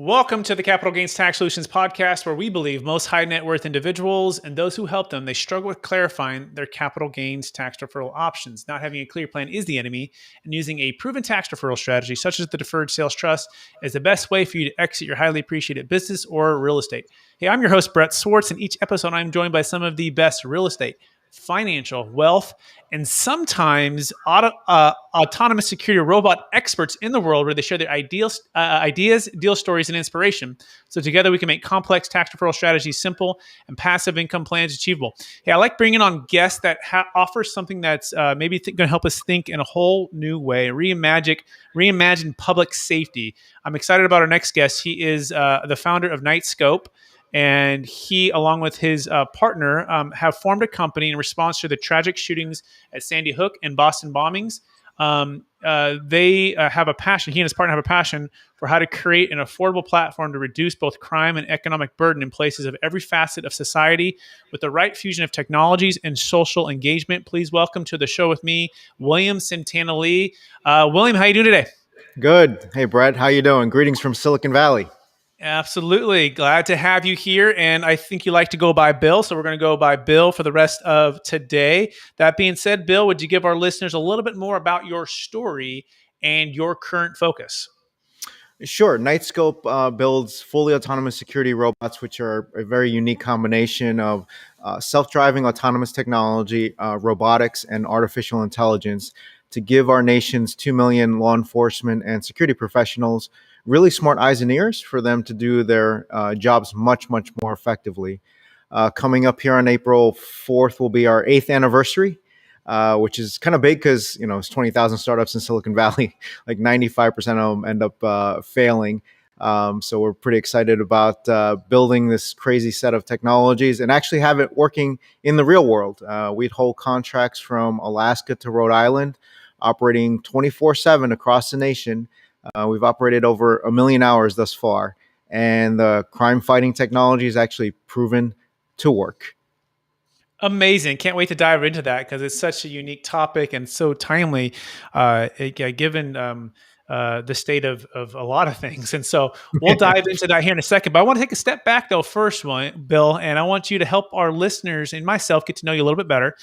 Welcome to the Capital Gains Tax Solutions podcast, where we believe most high net worth individuals and those who help them, they struggle with clarifying their capital gains tax deferral options. Not having a clear plan is the enemy, and using a proven tax deferral strategy, such as the Deferred Sales Trust, is the best way for you to exit your highly appreciated business or real estate. Hey, I'm your host, Brett Swarts, and each episode I'm joined by some of the best real estate, financial, wealth, and sometimes autonomous security robot experts in the world, where they share their ideas, deal stories, and inspiration. So together we can make complex tax deferral strategies simple and passive income plans achievable. Hey, I like bringing on guests that offer something that's maybe going to help us think in a whole new way, reimagine public safety. I'm excited about our next guest. He is the founder of Nightscope. And he, along with his partner, have formed a company in response to the tragic shootings at Sandy Hook and Boston bombings. They have a passion, he and his partner have a passion for how to create an affordable platform to reduce both crime and economic burden in places of every facet of society with the right fusion of technologies and social engagement. Please welcome to the show with me, William Santana Lee. William, how you doing today? Good. Hey, Brett, how you doing? Greetings from Silicon Valley. Absolutely. Glad to have you here. And I think you like to go by Bill. So we're going to go by Bill for the rest of today. That being said, Bill, would you give our listeners a little bit more about your story and your current focus? Sure. Nightscope builds fully autonomous security robots, which are a very unique combination of self-driving autonomous technology, robotics, and artificial intelligence to give our nation's 2 million law enforcement and security professionals really smart eyes and ears for them to do their jobs much, much more effectively. Coming up here on April 4th will be our 8th anniversary, which is kind of big because, it's 20,000 startups in Silicon Valley. Like 95% of them end up failing. So we're pretty excited about building this crazy set of technologies and actually have it working in the real world. We'd hold contracts from Alaska to Rhode Island, operating 24/7 across the nation. We've operated over 1 million hours thus far, and the crime fighting technology is actually proven to work. Amazing. Can't wait to dive into that because it's such a unique topic and so timely, given the state of a lot of things. And so we'll dive into that here in a second. But I want to take a step back, though, first, Bill, and I want you to help our listeners and myself get to know you a little bit better.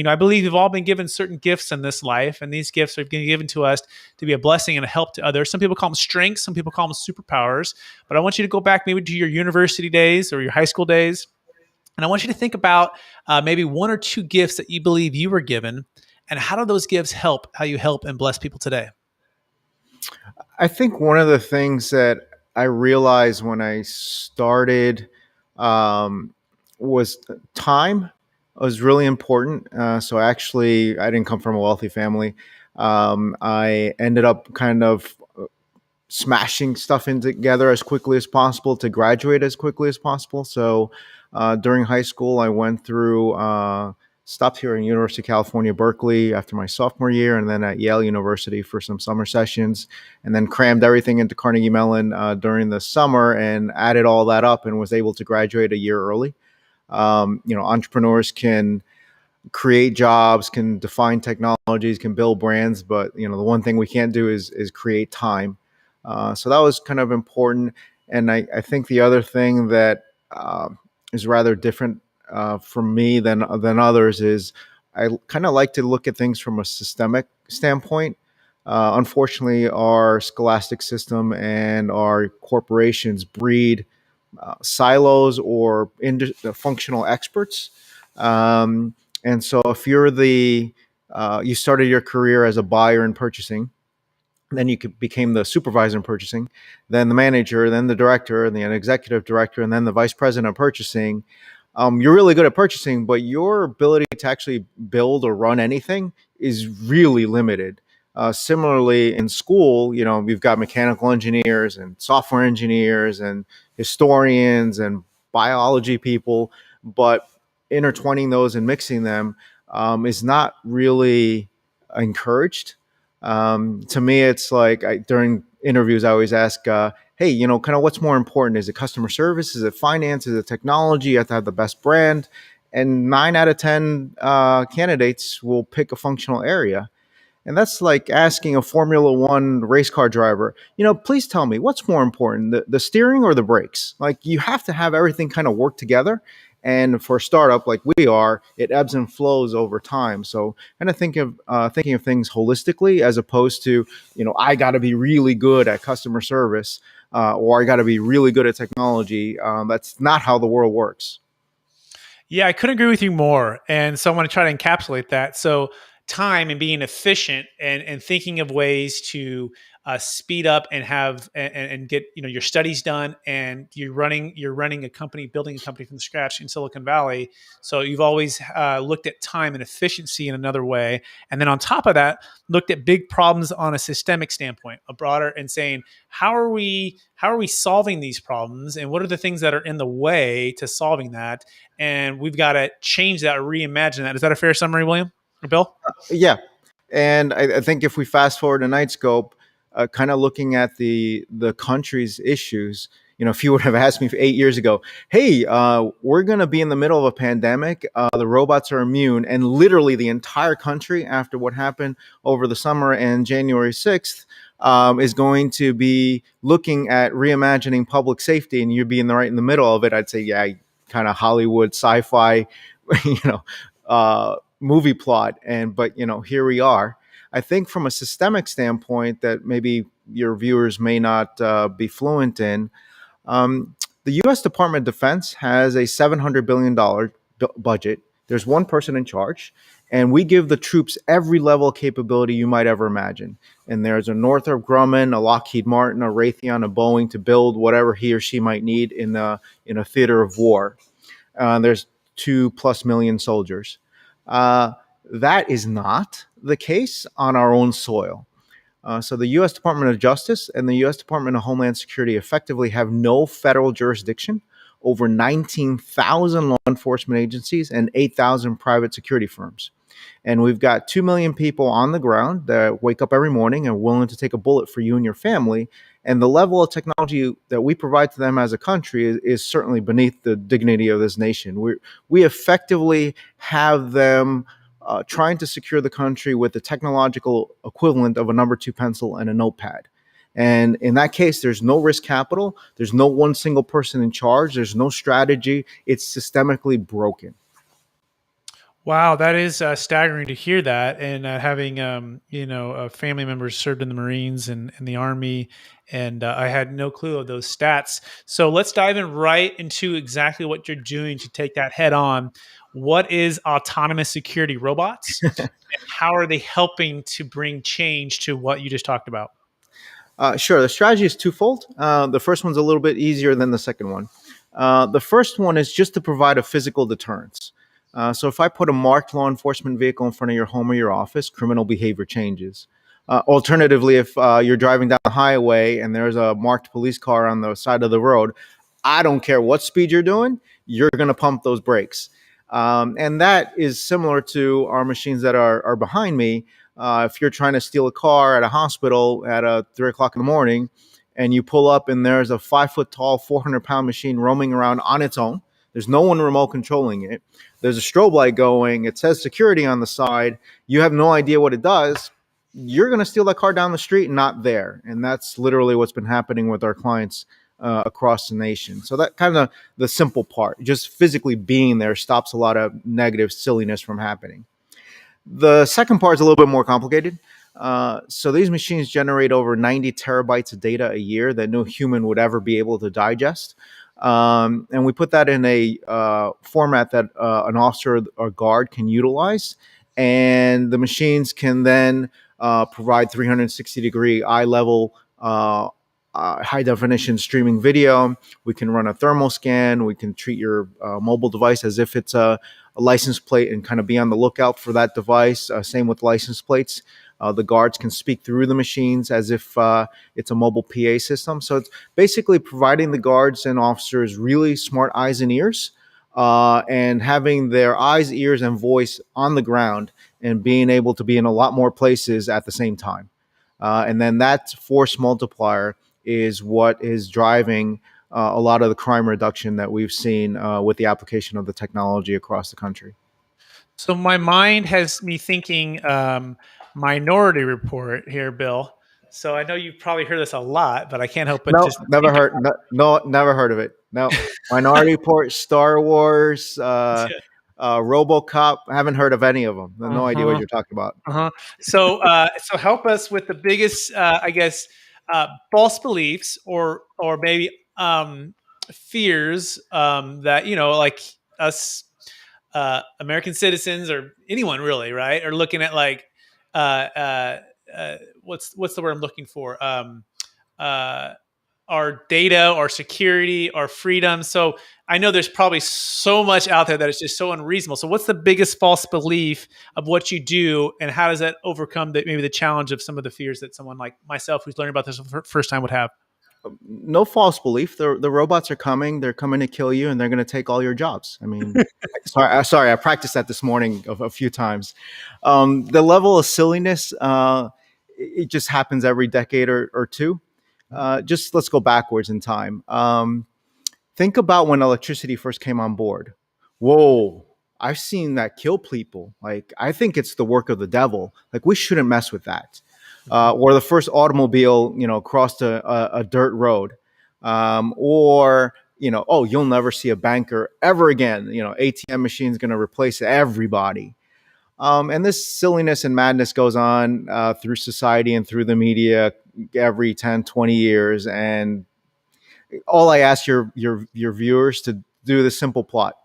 I believe we've all been given certain gifts in this life, and these gifts are being given to us to be a blessing and a help to others. Some people call them strengths, some people call them superpowers. But I want you to go back maybe to your university days or your high school days. And I want you to think about maybe one or two gifts that you believe you were given, and how do those gifts help how you help and bless people today? I think one of the things that I realized when I started was time was really important. So actually, I didn't come from a wealthy family. I ended up kind of smashing stuff in together as quickly as possible to graduate as quickly as possible. So during high school, I went through, stopped here in University of California, Berkeley after my sophomore year, and then at Yale University for some summer sessions, and then crammed everything into Carnegie Mellon during the summer and added all that up and was able to graduate a year early. Entrepreneurs can create jobs, can define technologies, can build brands, but the one thing we can't do is create time. So that was kind of important. And I think the other thing that is rather different for me than others is I kind of like to look at things from a systemic standpoint. Unfortunately, our scholastic system and our corporations breed silos or functional experts. And so if you're you started your career as a buyer in purchasing, then you became the supervisor in purchasing, then the manager, then the director, and the executive director, and then the vice president of purchasing. You're really good at purchasing, but your ability to actually build or run anything is really limited. Similarly, in school, we've got mechanical engineers and software engineers and historians and biology people, but intertwining those and mixing them is not really encouraged. To me, it's like during interviews, I always ask, hey, kind of what's more important? Is it customer service? Is it finance? Is it technology? You have to have the best brand. And 9 out of 10 candidates will pick a functional area. And that's like asking a Formula One race car driver, please tell me what's more important, the steering or the brakes? Like, you have to have everything kind of work together. And for a startup like we are, it ebbs and flows over time. So kind of thinking of things holistically, as opposed to, I got to be really good at customer service, or I got to be really good at technology. That's not how the world works. Yeah, I couldn't agree with you more. And so I want to try to encapsulate that. So time and being efficient and thinking of ways to speed up and have and get your studies done, and you're running a company, building a company from scratch in Silicon Valley. So you've always looked at time and efficiency in another way, and then on top of that, looked at big problems on a systemic standpoint, a broader, and saying how are we solving these problems, and what are the things that are in the way to solving that, and we've got to change that, reimagine that. Is that a fair summary, William or Bill? Yeah. And I think if we fast forward to Nightscope, kind of looking at the country's issues, if you would have asked me 8 years ago, hey, we're going to be in the middle of a pandemic, the robots are immune, and literally the entire country, after what happened over the summer and January 6th, is going to be looking at reimagining public safety, and you'd be right in the middle of it, I'd say, yeah, kind of Hollywood sci-fi, you know, movie plot. But here we are. I think from a systemic standpoint that maybe your viewers may not be fluent in, the U.S. Department of Defense has a $700 billion budget. There's one person in charge, and we give the troops every level of capability you might ever imagine. And there's a Northrop Grumman, a Lockheed Martin, a Raytheon, a Boeing to build whatever he or she might need in a theater of war. There's 2+ million soldiers. That is not the case on our own soil. So the U.S. Department of Justice and the U.S. Department of Homeland Security effectively have no federal jurisdiction over 19,000 law enforcement agencies and 8,000 private security firms. And we've got 2 million people on the ground that wake up every morning and are willing to take a bullet for you and your family. And the level of technology that we provide to them as a country is certainly beneath the dignity of this nation. We effectively have them trying to secure the country with the technological equivalent of a number two pencil and a notepad. And in that case, there's no risk capital. There's no one single person in charge. There's no strategy. It's systemically broken. Wow, that is staggering to hear that. And having family members served in the Marines and the Army, and I had no clue of those stats. So let's dive in right into exactly what you're doing to take that head on. What is autonomous security robots, and how are they helping to bring change to what you just talked about? Sure, the strategy is twofold. The first one's a little bit easier than the second one. The first one is just to provide a physical deterrence. So if I put a marked law enforcement vehicle in front of your home or your office, criminal behavior changes. Alternatively, if you're driving down the highway and there's a marked police car on the side of the road, I don't care what speed you're doing, you're going to pump those brakes. And that is similar to our machines that are behind me. If you're trying to steal a car at a hospital at 3 o'clock in the morning, and you pull up and there's a 5 foot tall, 400-pound machine roaming around on its own, there's no one remote controlling it. There's a strobe light going. It says security on the side. You have no idea what it does. You're going to steal that car down the street and not there. And that's literally what's been happening with our clients across the nation. So that kind of the simple part, just physically being there stops a lot of negative silliness from happening. The second part is a little bit more complicated. So these machines generate over 90 terabytes of data a year that no human would ever be able to digest. And we put that in a format that an officer or guard can utilize. And the machines can then provide 360-degree eye level high definition streaming video. We can run a thermal scan. We can treat your mobile device as if it's a license plate and kind of be on the lookout for that device. Same with license plates. The guards can speak through the machines as if it's a mobile PA system. So it's basically providing the guards and officers really smart eyes and ears, and having their eyes, ears, and voice on the ground and being able to be in a lot more places at the same time. And then that force multiplier is what is driving a lot of the crime reduction that we've seen with the application of the technology across the country. So my mind has me thinking Minority Report here, Bill. So I know you've probably heard this a lot, but I can't help but No, just never think heard. No, never heard of it. No, Minority Report, Star Wars, about it. RoboCop. I haven't heard of any of them. No idea what Uh-huh. you're talking about. Uh-huh. So help us with the biggest, I guess, false beliefs or maybe fears that like us American citizens or anyone really, right, are looking at like uh, uh, what's the word I'm looking for? Uh, our data, our security, our freedom. So I know there's probably so much out there that is just so unreasonable. So what's the biggest false belief of what you do, and how does that overcome maybe the challenge of some of the fears that someone like myself who's learning about this for the first time would have? No false belief. The robots are coming. They're coming to kill you, and they're going to take all your jobs. I mean, sorry. I practiced that this morning a few times. The level of silliness, it just happens every decade or two. Just let's go backwards in time. Think about when electricity first came on board. Whoa, I've seen that kill people. Like, I think it's the work of the devil. Like, we shouldn't mess with that. Or the first automobile, crossed a dirt road. Or, oh, you'll never see a banker ever again. ATM machine's going to replace everybody. And this silliness and madness goes on through society and through the media every 10, 20 years. And all I ask your viewers to do the simple plot.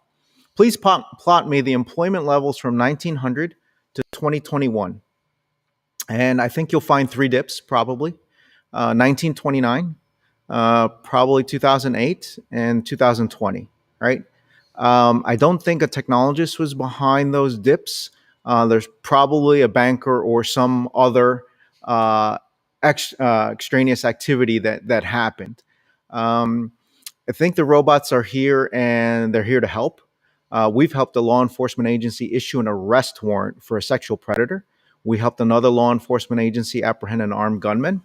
Please plot me the employment levels from 1900 to 2021. And I think you'll find three dips probably. 1929, probably 2008, and 2020, right? I don't think a technologist was behind those dips. There's probably a banker or some other extraneous activity that happened. Um, I think the robots are here and they're here to help. We've helped a law enforcement agency issue an arrest warrant for a sexual predator. We helped another law enforcement agency apprehend an armed gunman.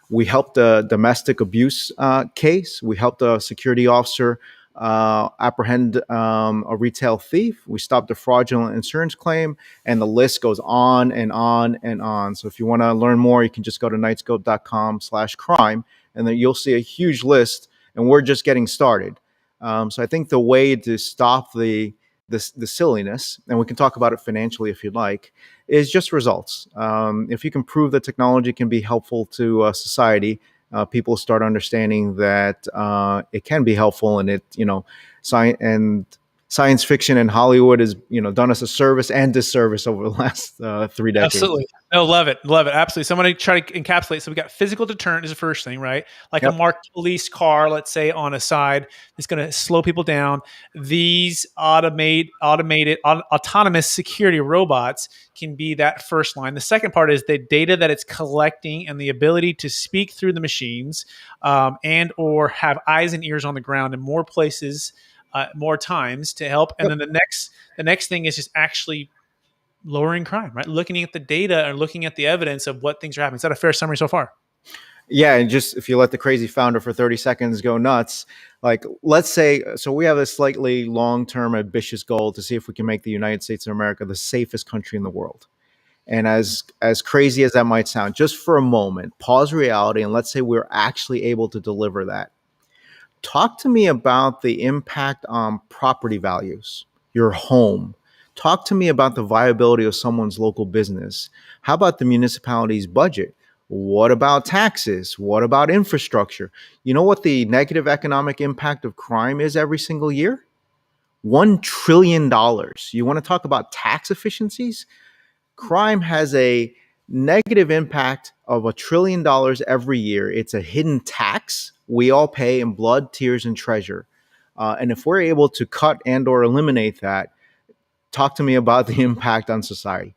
We helped a domestic abuse case. We helped a security officer apprehend a retail thief. We stopped a fraudulent insurance claim, and the list goes on and on and on. So if you want to learn more, you can just go to nightscope.com/crime, and then you'll see a huge list, and we're just getting started. So I think the way to stop the silliness, and we can talk about it financially if you'd like, is just results. If you can prove that technology can be helpful to society, people start understanding that it can be helpful, and science fiction and Hollywood has done us a service and disservice over the last 3 decades. Absolutely. No, love it. Love it. Absolutely. So I'm going to try to encapsulate. So we got physical deterrent is the first thing, right? Like a Yep. marked police car, let's say on a side, it's going to slow people down. These autonomous security robots can be that first line. The second part is the data that it's collecting and the ability to speak through the machines, and or have eyes and ears on the ground in more places, more times to help. And Yep. then the next thing is just actually lowering crime, right? Looking at the data and looking at the evidence of what things are happening. Is that a fair summary so far? Yeah, and just if you let the crazy founder for 30 seconds go nuts, like let's say, so we have a slightly long-term ambitious goal to see if we can make the United States of America the safest country in the world. And as crazy as that might sound, just for a moment, pause reality and let's say we're actually able to deliver that. Talk to me about the impact on property values, your home. Talk to me about the viability of someone's local business. How about the municipality's budget? What about taxes? What about infrastructure? You know what the negative economic impact of crime is every single year? $1 trillion. You want to talk about tax efficiencies? Crime has a negative impact of $1 trillion every year. It's a hidden tax we all pay in blood, tears, and treasure. And if we're able to cut and or eliminate that, talk to me about the impact on society.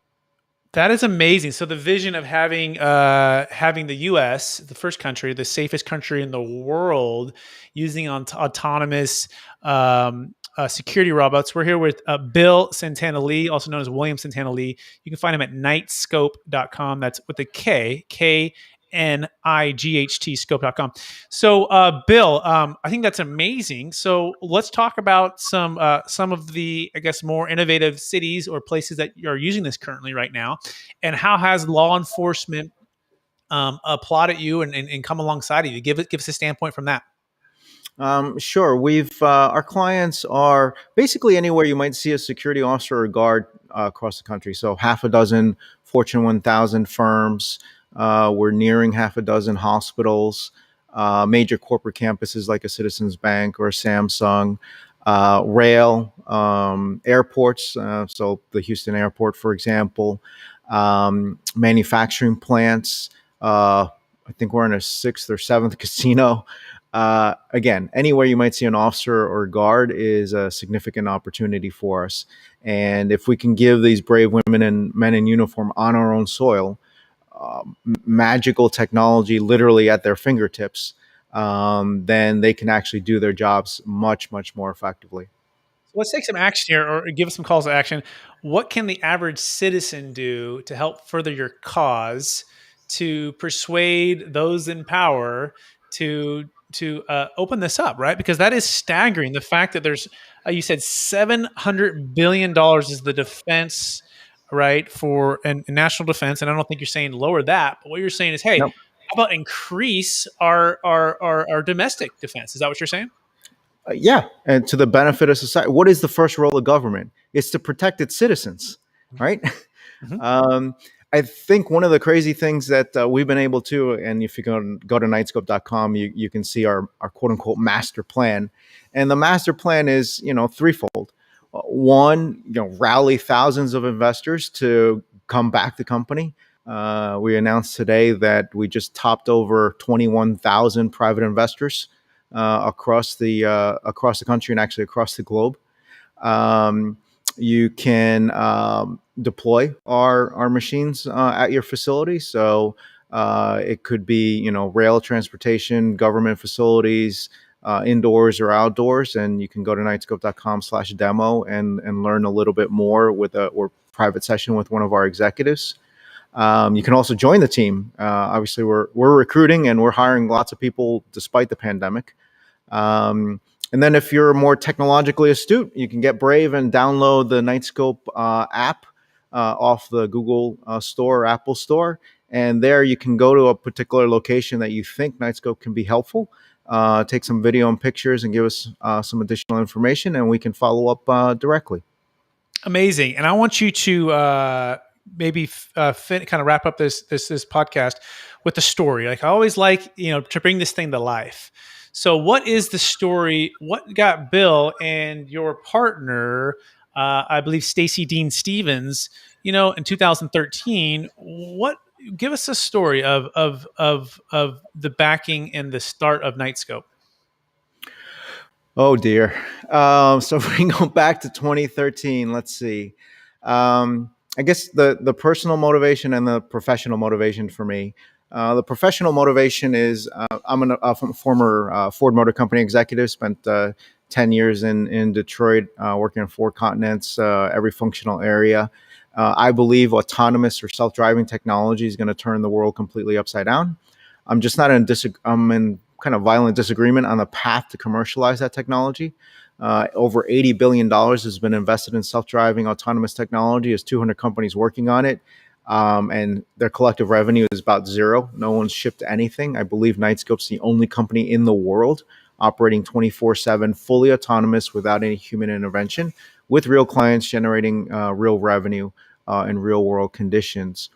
That is amazing. So the vision of having the U.S., the first country, the safest country in the world, using autonomous security robots. We're here with Bill Santana Lee, also known as William Santana Lee. You can find him at nightscope.com. That's with a K NIGHT So, Bill, I think that's amazing. So, let's talk about some of the, I guess, more innovative cities or places that are using this currently right now, and how has law enforcement applauded you and come alongside of you? Give us a standpoint from that. Sure. We've our clients are basically anywhere you might see a security officer or guard across the country. So half a dozen Fortune 1000 firms. We're nearing half a dozen hospitals, major corporate campuses like a Citizens Bank or a Samsung, rail, airports. So the Houston airport, for example, manufacturing plants. I think we're in a sixth or seventh casino. Again, anywhere you might see an officer or guard is a significant opportunity for us. And if we can give these brave women and men in uniform on our own soil magical technology literally at their fingertips, then they can actually do their jobs much, much more effectively. So let's take some action here, or give us some calls to action. What can the average citizen do to help further your cause, to persuade those in power to open this up, right? Because that is staggering. The fact that there's, you said $700 billion is the defense, right, for and national defense, and I don't think you're saying lower that, but what you're saying is, hey, Nope. how about increase our domestic defense? Is that what you're saying? Yeah, and to the benefit of society. What is the first role of government? It's to protect its citizens, right? Mm-hmm. I think one of the crazy things that we've been able to, and if you go to nightscope.com, you can see our quote unquote master plan. And the master plan is, threefold. One, rally thousands of investors to come back the company. We announced today that we just topped over 21,000 private investors across the country and actually across the globe. You can deploy our machines at your facility. So it could be rail transportation, government facilities, indoors or outdoors, and you can go to nightscope.com/demo and learn a little bit more with a or private session with one of our executives. You can also join the team. Obviously, we're recruiting and we're hiring lots of people despite the pandemic. And then if you're more technologically astute, you can get brave and download the Nightscope app off the Google Store or Apple Store. And there you can go to a particular location that you think Nightscope can be helpful, take some video and pictures and give us some additional information, and we can follow up directly. Amazing. And I want you to maybe kind of wrap up this podcast with a story. Like I always like, to bring this thing to life. So what is the story? What got Bill and your partner, I believe Stacy Dean Stevens, in 2013, give us a story of the backing and the start of Nightscope. Oh dear. So if we can go back to 2013, let's see. I guess the personal motivation and the professional motivation for me. The professional motivation is I'm a former Ford Motor Company executive, spent 10 years in Detroit, working in 4 continents, every functional area. I believe autonomous or self-driving technology is going to turn the world completely upside down. I'm just not I'm in kind of violent disagreement on the path to commercialize that technology. Over $80 billion has been invested in self-driving autonomous technology. There's 200 companies working on it. And their collective revenue is about zero. No one's shipped anything. I believe Nightscope's the only company in the world operating 24/7, fully autonomous without any human intervention, with real clients generating real revenue in real world conditions.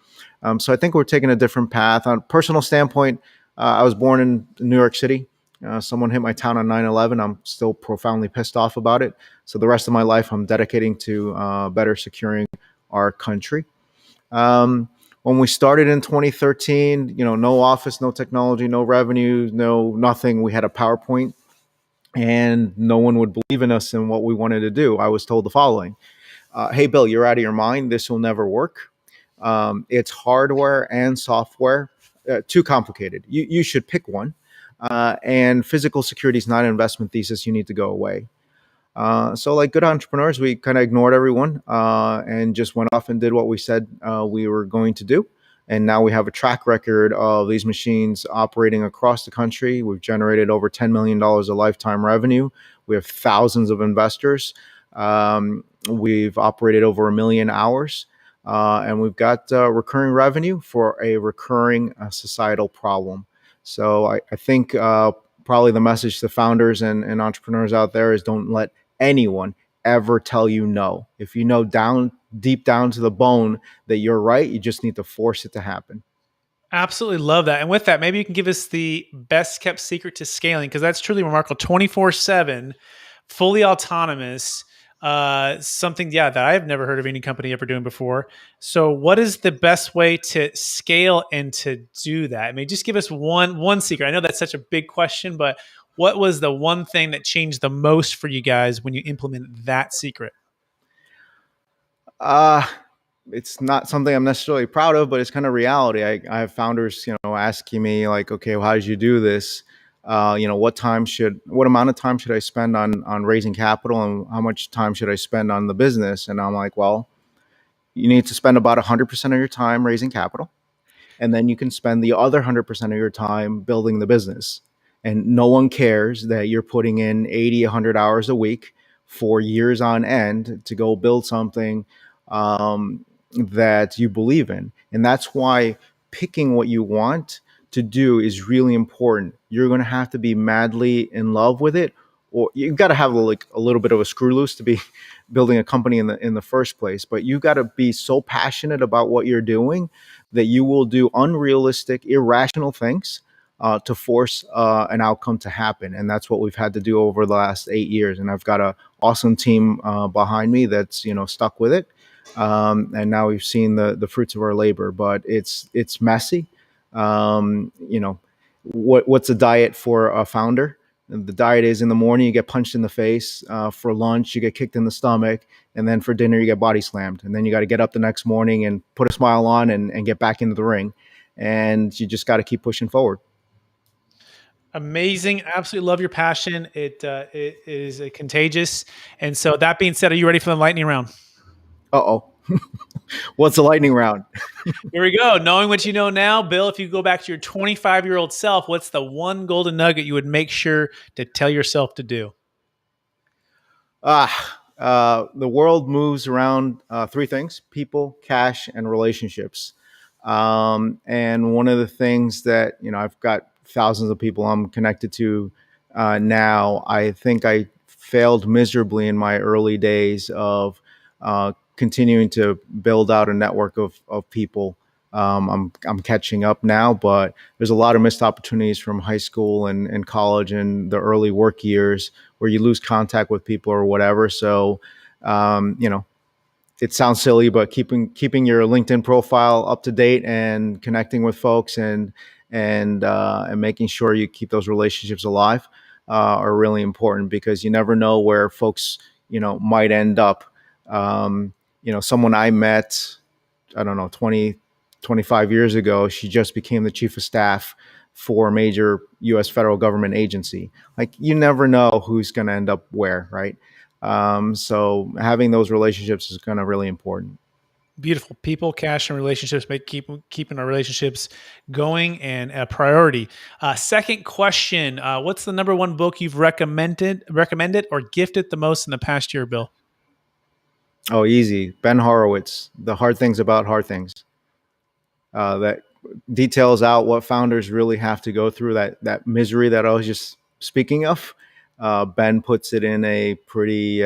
So I think we're taking a different path. On a personal standpoint, I was born in New York City. Someone hit my town on 9/11. I'm still profoundly pissed off about it. So the rest of my life, I'm dedicating to better securing our country. When we started in 2013, no office, no technology, no revenue, no nothing. We had a PowerPoint, and no one would believe in us and what we wanted to do. I was told the following: "Hey, Bill, you're out of your mind. This will never work. It's hardware and software, too complicated. You should pick one. And physical security is not an investment thesis. You need to go away." So like good entrepreneurs, we kind of ignored everyone and just went off and did what we said we were going to do. And now we have a track record of these machines operating across the country. We've generated over $10 million of lifetime revenue. We have thousands of investors. We've operated over 1 million hours. And we've got recurring revenue for a recurring societal problem. So I think probably the message to founders and entrepreneurs out there is don't let anyone ever tell you no. If you know deep down to the bone that you're right, you just need to force it to happen. Absolutely love that. And with that, maybe you can give us the best kept secret to scaling, because that's truly remarkable. 24/7, fully autonomous, something, yeah, that I've never heard of any company ever doing before. So what is the best way to scale and to do that? I mean, just give us one secret. I know that's such a big question, but what was the one thing that changed the most for you guys when you implemented that secret? Uh, it's not something I'm necessarily proud of, but it's kind of reality. I have founders, asking me like, okay, well, how did you do this? What amount of time should I spend on raising capital, and how much time should I spend on the business? And I'm like, well, you need to spend about 100% of your time raising capital, and then you can spend the other 100% of your time building the business. And no one cares that you're putting in 80, 100 hours a week for years on end to go build something that you believe in. And that's why picking what you want to do is really important. You're going to have to be madly in love with it, or you've got to have like a little bit of a screw loose to be building a company in the first place. But you've got to be so passionate about what you're doing that you will do unrealistic, irrational things to force an outcome to happen. And that's what we've had to do over the last 8 years. And I've got an awesome team behind me that's stuck with it. And now we've seen the fruits of our labor. But it's messy. What's a diet for a founder? The diet is in the morning you get punched in the face, for lunch you get kicked in the stomach, and then for dinner you get body slammed, and then you got to get up the next morning and put a smile on and get back into the ring, and you just got to keep pushing forward. Amazing. Absolutely love your passion. It is contagious. And so that being said, are you ready for the lightning round? Uh-oh. What's the lightning round? Here we go. Knowing what you know now, Bill, if you go back to your 25-year-old self, what's the one golden nugget you would make sure to tell yourself to do? The world moves around three things: people, cash, and relationships. And one of the things that, I've got thousands of people I'm connected to now. I think I failed miserably in my early days of continuing to build out a network of people. I'm catching up now, but there's a lot of missed opportunities from high school and college and the early work years where you lose contact with people or whatever. So, it sounds silly, but keeping your LinkedIn profile up to date and connecting with folks and making sure you keep those relationships alive are really important, because you never know where folks might end up. Someone I met, I don't know, 20, 25 years ago, she just became the chief of staff for a major U.S. federal government agency. Like, you never know who's going to end up where, right? So having those relationships is kind of really important. Beautiful. People, cash, and relationships make keeping our relationships going and a priority. Second question: what's the number one book you've recommended or gifted the most in the past year, Bill? Oh, easy. Ben Horowitz, The Hard Things About Hard Things. That details out what founders really have to go through, that misery that I was just speaking of. Ben puts it in a pretty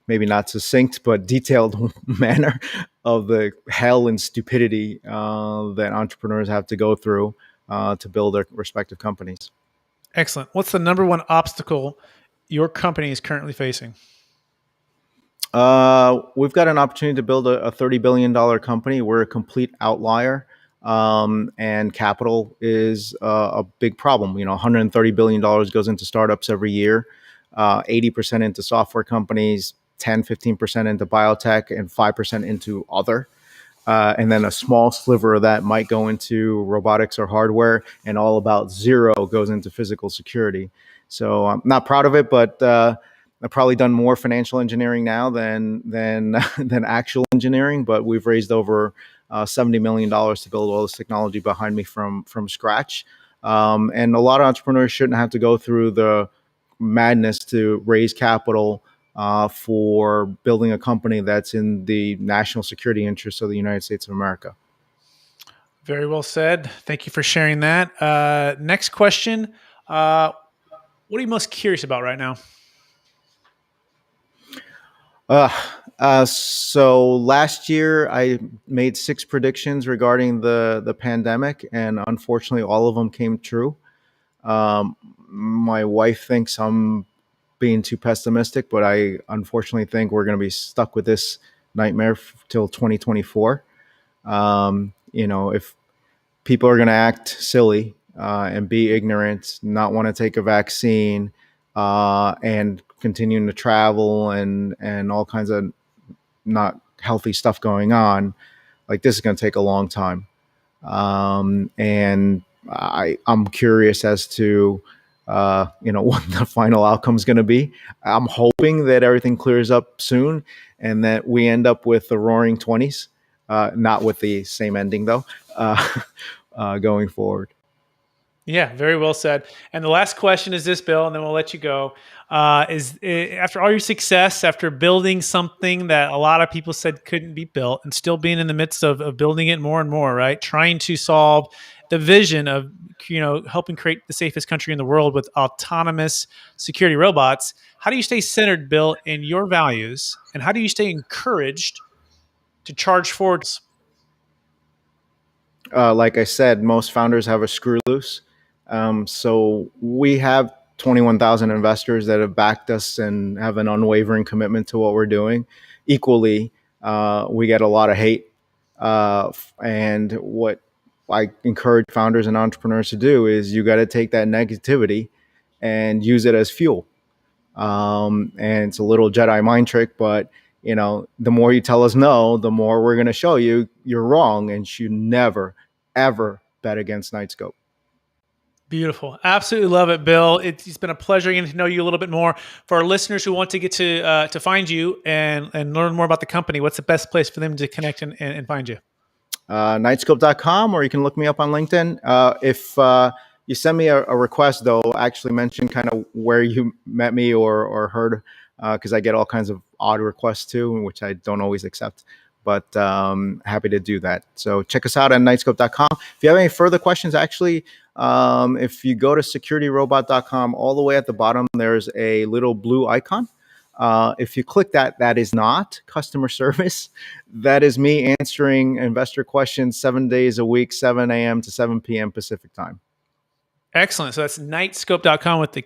maybe not succinct but detailed manner of the hell and stupidity that entrepreneurs have to go through to build their respective companies. Excellent. What's the number one obstacle your company is currently facing? We've got an opportunity to build a $30 billion company. We're a complete outlier. And capital is a big problem. $130 billion goes into startups every year, 80% into software companies, 10-15% into biotech, and 5% into other. And then a small sliver of that might go into robotics or hardware, and all about zero goes into physical security. So I'm not proud of it, but I've probably done more financial engineering now than than actual engineering. But we've raised over $70 million to build all this technology behind me from scratch. And a lot of entrepreneurs shouldn't have to go through the madness to raise capital for building a company that's in the national security interests of the United States of America. Very well said. Thank you for sharing that. Next question. What are you most curious about right now? So last year I made 6 predictions regarding the pandemic, and unfortunately all of them came true. My wife thinks I'm being too pessimistic, but I unfortunately think we're going to be stuck with this nightmare till 2024. If people are going to act silly and be ignorant, not want to take a vaccine, and continuing to travel and all kinds of not healthy stuff going on, like this is going to take a long time. And I'm curious as to what the final outcome is going to be. I'm hoping that everything clears up soon and that we end up with the Roaring 20s, not with the same ending though, going forward. Yeah, very well said. And the last question is this, Bill, and then we'll let you go. After all your success, after building something that a lot of people said couldn't be built, and still being in the midst of building it more and more, right? Trying to solve the vision of helping create the safest country in the world with autonomous security robots. How do you stay centered, Bill, in your values, and how do you stay encouraged to charge forward? Like I said, most founders have a screw loose. So we have 21,000 investors that have backed us and have an unwavering commitment to what we're doing. Equally, we get a lot of hate. And what I encourage founders and entrepreneurs to do is you got to take that negativity and use it as fuel. And it's a little Jedi mind trick, but the more you tell us no, the more we're going to show you you're wrong, and you never, ever bet against Nightscope. Beautiful. Absolutely love it, Bill. It's been a pleasure getting to know you a little bit more. For our listeners who want to get to find you and learn more about the company, what's the best place for them to connect and find you? Nightscope.com, or you can look me up on LinkedIn. If you send me a request, though, actually mention kind of where you met me or heard, because I get all kinds of odd requests too, which I don't always accept. But happy to do that. So check us out at nightscope.com. If you have any further questions, actually, if you go to securityrobot.com, all the way at the bottom, there's a little blue icon. If you click that, that is not customer service. That is me answering investor questions 7 days a week, 7 a.m. to 7 p.m. Pacific time. Excellent. So that's nightscope.com with the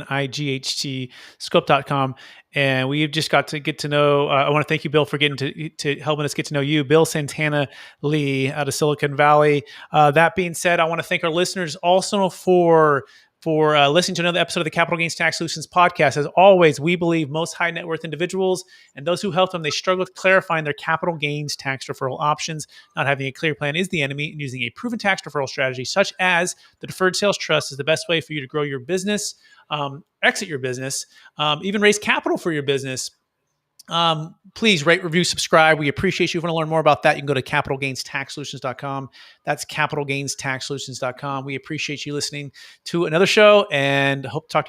Knight, scope.com. And we've just got to get to know, I want to thank you, Bill, for getting to helping us get to know you, Bill Santana Lee out of Silicon Valley. That being said, I want to thank our listeners also for listening to another episode of the Capital Gains Tax Solutions podcast. As always, we believe most high net worth individuals and those who help them, they struggle with clarifying their capital gains tax deferral options. Not having a clear plan is the enemy, and using a proven tax deferral strategy such as the Deferred Sales Trust is the best way for you to grow your business, exit your business, even raise capital for your business. Please rate, review, subscribe. We appreciate you. If you want to learn more about that, you can go to capitalgainstaxsolutions.com. That's capitalgainstaxsolutions.com. We appreciate you listening to another show and hope to talk to you